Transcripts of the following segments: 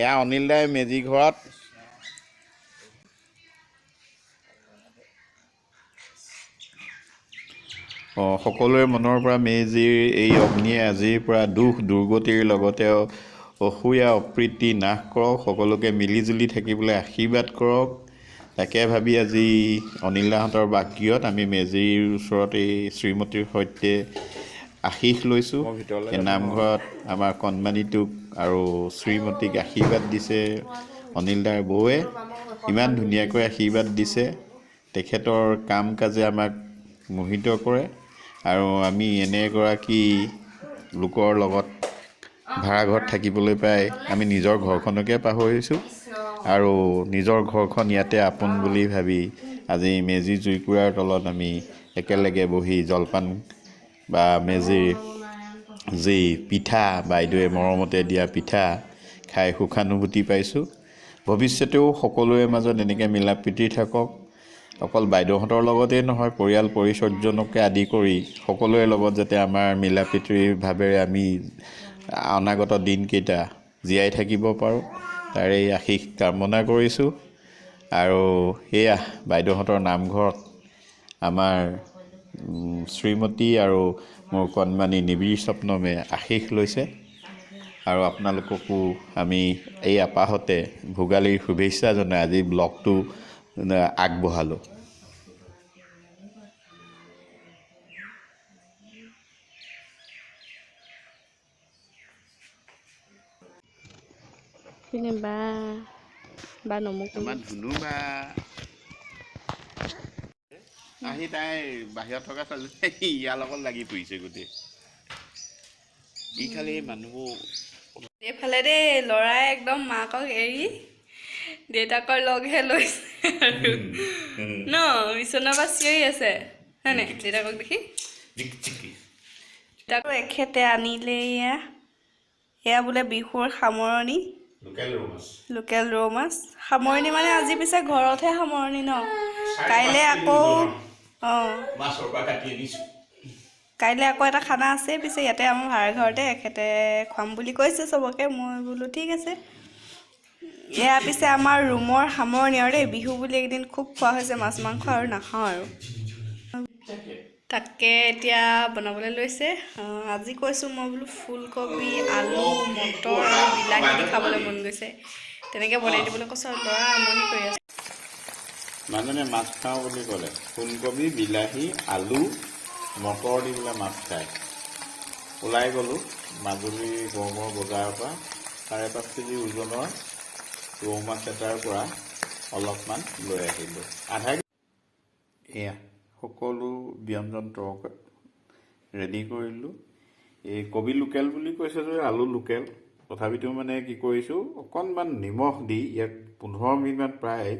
এয়া অনিল দাই মেজি ঘৰত সকলোৰে মনৰ পৰা মেজিৰ এই অগ্নিয়ে আজিৰ পৰা দুখ দুৰ্গতিৰ লগতে অসূয়া অপ্ৰীতি নাশ কৰক, সকলোকে মিলিজুলি থাকিবলৈ আশীৰ্বাদ কৰক। তাকে ভাবি আজি অনিল দাহঁতৰ বাক্যত আমি মেজিৰ ওচৰত এই শ্ৰীমতীৰ সৈতে আশীষ লৈছোঁ। এই নামঘৰত আমাৰ কণমানিটোক আৰু শ্ৰীমতীক আশীৰ্বাদ দিছে। অনিল দাৰ বৌৱে ইমান ধুনীয়াকৈ আশীৰ্বাদ দিছে। তেখেতৰ কাম কাজে আমাক মোহিত কৰে আৰু আমি এনে এগৰাকী লোকৰ লগত ভাড়াঘৰত থাকিবলৈ পাই আমি নিজৰ ঘৰখনকে পাহৰিছোঁ আৰু নিজৰ ঘৰখন ইয়াতে আপোন বুলি ভাবি আজি মেজি জুইকুৰাৰ তলত আমি একেলগে বহি জলপান বা মেজিৰ যি পিঠা, বাইদেৱে মৰমতে দিয়া পিঠা খাই সুখানুভূতি পাইছোঁ। ভৱিষ্যতেও সকলোৰে মাজত এনেকৈ মিলা প্ৰীতি থাকক। অকল বাইদেউহঁতৰ লগতেই নহয়, পৰিয়াল পৰিচৰ্যনকে আদি কৰি সকলোৰে লগত যাতে আমাৰ মিলা প্ৰীতিৰ ভাৱেৰে আমি অনাগত দিনকেইটা জীয়াই থাকিব পাৰোঁ, তাৰে আশীষ কামনা কৰিছোঁ। আৰু সেয়া বাইদেউহঁতৰ নামঘৰত আমাৰ শ্ৰীমতী আৰু মোৰ কণমানি নিবিড় স্বপ্নমে আশীষ লৈছে। আৰু আপোনালোককো আমি এই আপাহতে ভোগালীৰ শুভেচ্ছা জনাই আজি ব্লগটো আগবঢ়ালোঁ। বা নমুক আমাৰ ধুনু বা আহি তাই বাহিৰত থকা ছোৱালী ইয়াৰ লগত লাগি ফুৰিছে গোটেই। ই খালি মানুহবোৰ এইফালে দেই ল'ৰাই একদম মাকক এৰি দেউতাকৰ লগহে লৈছে আৰু ন বিচনাৰ পৰা চিঞৰি আছে হয়নে দেউতাকক দেখি। তাকো এখেতে আনিলে এয়া বোলে বিহুৰ সামৰণি, লোকেল ৰৌ মাছ সামৰণি। মানে আজি পিছে ঘৰতহে সামৰণি ন, কাইলৈ আকৌ কাইলৈ আকৌ এটা খানা আছে পিছে ইয়াতে আমাৰ ভাড়া ঘৰতে। এখেতে খুৱাম বুলি কৈছে চবকে, মই বোলো ঠিক আছে। এয়া পিছে আমাৰ ৰুমৰ সামৰণি আৰু দেই। বিহু বুলি একদিন খুব খোৱা হৈছে মাছ মাংস আৰু নাখাওঁ আৰু। তাকে এতিয়া বনাবলৈ লৈছে। আজি কৈছোঁ মই বোলো ফুলকবি, আলু, মটৰ আৰু বিলাহী দি খাবলৈ মন গৈছে, তেনেকৈ বনাই দিবলৈ কৈছোঁ আৰু ল'ৰা আমনি কৰি আছে। মানুহে মাছ খাওঁ বুলি ক'লে ফুলকবি, বিলাহী, আলু, মটৰ দি পেলাই মাছ খায়। ওলাই গ'লোঁ মাজুলীৰ গড়মূৰ বজাৰৰ পৰা 5.5 কেজি ওজনৰ ৰৌ মাছ এটাৰ পৰা অলপমান লৈ আহিলোঁ। এয়া সকলো ব্যঞ্জন ৰেডি কৰিলোঁ। এই কবি লোকেল বুলি কৈছে যে আলু লোকেল, তথাপিতো মানে কি কৰিছোঁ অকণমান নিমখ দি ইয়াক 15 মিনিটমান প্ৰায়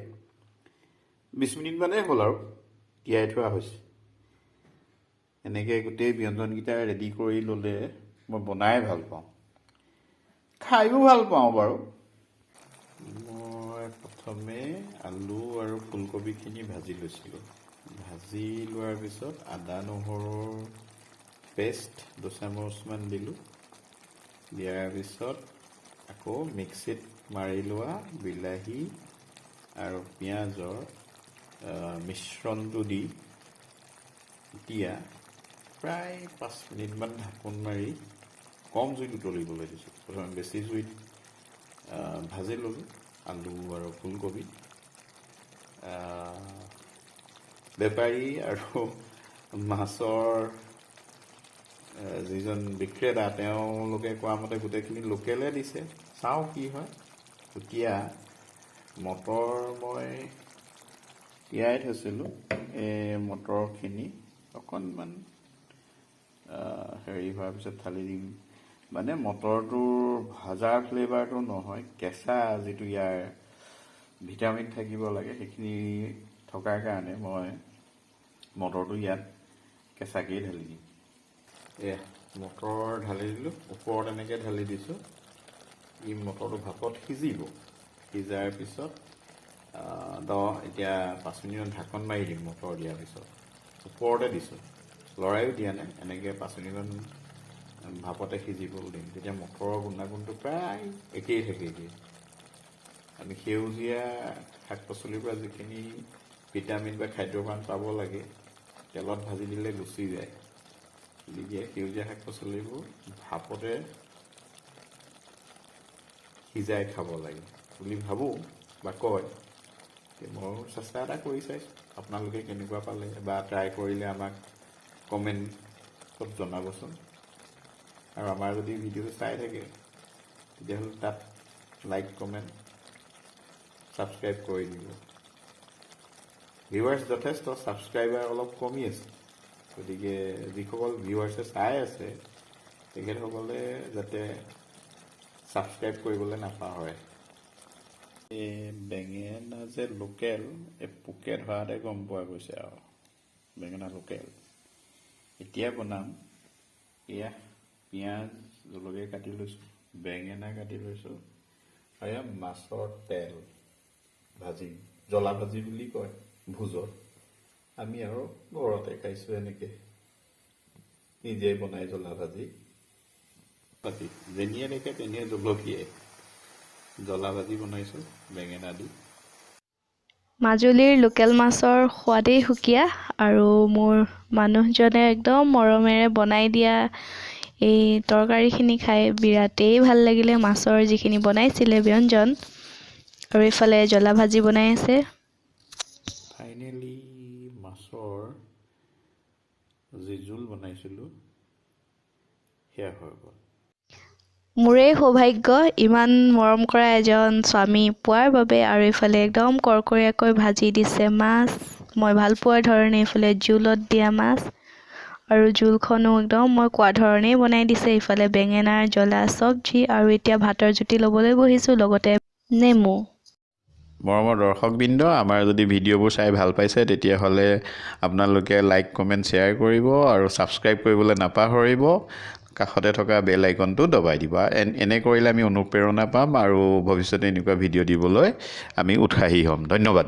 20 মিনিটমানেই হ'ল আৰু তিয়াই থোৱা হৈছে। এনেকৈ গোটেই ব্যঞ্জনকেইটা ৰেডি কৰি ল'লে মই বনাই ভাল পাওঁ, খায়ো ভাল পাওঁ বাৰু। মই প্ৰথমে আলু আৰু ফুলকবিখিনি ভাজি লৈছিলোঁ। ভাজি লোৱাৰ পিছত আদা নহৰুৰ পেষ্ট 2 চামুচমান দিলোঁ। দিয়াৰ পিছত আকৌ মিক্সিত মাৰি লোৱা বিলাহী আৰু পিঁয়াজৰ মিশ্ৰণটো দি এতিয়া প্ৰায় 5 মিনিটমান ঢাকোন মাৰি কম জুইত উতলিবলৈ দিছোঁ। প্ৰথমে বেছি জুইত ভাজি ল'লোঁ আলু আৰু ফুলকবি। বেপাৰী আৰু মাছৰ যিজন বিক্ৰেতা তেওঁলোকে কোৱা মতে গোটেইখিনি লোকেলে দিছে। চাওঁ কি হয়। এতিয়া মটৰ মই তিয়াই থৈছিলোঁ, এই মটৰখিনি অকণমান হেৰি হোৱাৰ পিছত ঢালি দিম। মানে মটৰটোৰ ভাজাৰ ফ্লেভাৰটো নহয়, কেঁচা যিটো ইয়াৰ ভিটামিন থাকিব লাগে সেইখিনি থকাৰ কাৰণে মই মটৰটো ইয়াত কেঁচাকেই ঢালি দিম। মটৰ ঢালি দিলোঁ, ওপৰত এনেকৈ ঢালি দিছোঁ। ই মটৰটো ভাপত সিজিব। সিজাৰ পিছত এতিয়া 5 মিনিটমান ঢাকন মাৰি দিম। মটৰ দিয়াৰ পিছত ওপৰতে দিছোঁ, লৰাইও দিয়া নাই, এনেকৈ 5 মিনিটমান ভাপতে সিজিবলৈ দিম। তেতিয়া মটৰৰ গুণাগুণটো প্ৰায় একেই থাকে। আমি সেউজীয়া শাক পাচলিৰ পৰা যিখিনি ভিটামিন বা খাদ্যপ্ৰাণ পাব লাগে তেলত ভাজি দিলে গুচি যায়। গতিকে সেউজীয়া শাক পাচলিবোৰ ভাপতে সিজাই খাব লাগে বুলি ভাবোঁ বা কয়। মই চেষ্টা এটা কৰি চাইছোঁ, আপোনালোকে কেনেকুৱা পালে বা ট্ৰাই কৰিলে আমাক কমেণ্টত জনাবচোন। আৰু আমাৰ যদি ভিডিঅ' চাই থাকে তেতিয়াহ'লে তাত লাইক কমেণ্ট ছাবস্ক্ৰাইব কৰি দিব। ভিউৱাৰ্ছ যথেষ্ট, ছাবস্ক্ৰাইবাৰ অলপ কমি আছে। গতিকে যিসকল ভিউৱাৰ্ছে চাই আছে তেখেতসকলে যাতে ছাবস্ক্ৰাইব কৰিবলৈ নাপাহৰে। এই বেঙেনা যে লোকেল, এই পোকে ধৰাতে গম পোৱা গৈছে আৰু বেঙেনা লোকেল। এতিয়া বনাম এয়া পিঁয়াজ জলকীয়া কাটি লৈছোঁ, বেঙেনা কাটি লৈছোঁ, আৰু এয়া মাছৰ তেল ভাজি, জ্বলা ভাজি বুলি কয় ভোজত। আমি আৰু ঘৰতে খাইছোঁ এনেকৈ, নিজে বনাই জ্বলা ভাজি পাতি যেনিয়ে দেখে তেনিয়ে জলকীয়াই জ্বলা ভাজি বনাইছোঁ বেঙেনা দি। মাজুলীৰ লোকেল মাছৰ সোৱাদেই সুকীয়া, আৰু মোৰ মানুহজনে একদম মৰমেৰে বনাই দিয়া এই তৰকাৰীখিনি খাই বিৰাটেই ভাল লাগিলে। মাছৰ যিখিনি বনাইছিলে ব্যঞ্জন, আৰু এইফালে জ্বলা ভাজি বনাই আছে। ফাইনেলি মাছৰ যি জোল বনাইছিলোঁ সেয়া হৈ গ'ল। মোৰেই সৌভাগ্য ইমান মৰম কৰা এজন স্বামী পোৱাৰ বাবে। আৰু এইফালে একদম কৰকৰীয়াকৈ ভাজি দিছে মাছ, মই ভাল পোৱাৰ ধৰণে। এইফালে জোলত দিয়া মাছ, আৰু জোলখনো একদম মই কোৱা ধৰণেই বনাই দিছে। ইফালে বেঙেনাৰ জ্বলা চব্জি, আৰু এতিয়া ভাতৰ জুতি ল'বলৈ বহিছোঁ, লগতে নেমু। মৰমৰ দৰ্শকবৃন্দ, আমাৰ যদি ভিডিঅ'বোৰ চাই ভাল পাইছে তেতিয়াহ'লে আপোনালোকে লাইক কমেণ্ট শ্বেয়াৰ কৰিব আৰু ছাবস্ক্ৰাইব কৰিবলৈ নাপাহৰিব। কাষতে থকা বেল আইকনটো দবাই দিব। এনে কৰিলে আমি অনুপ্ৰেৰণা পাম আৰু ভৱিষ্যতে এনেকুৱা ভিডিঅ' দিবলৈ আমি উৎসাহী হ'ম। ধন্যবাদ।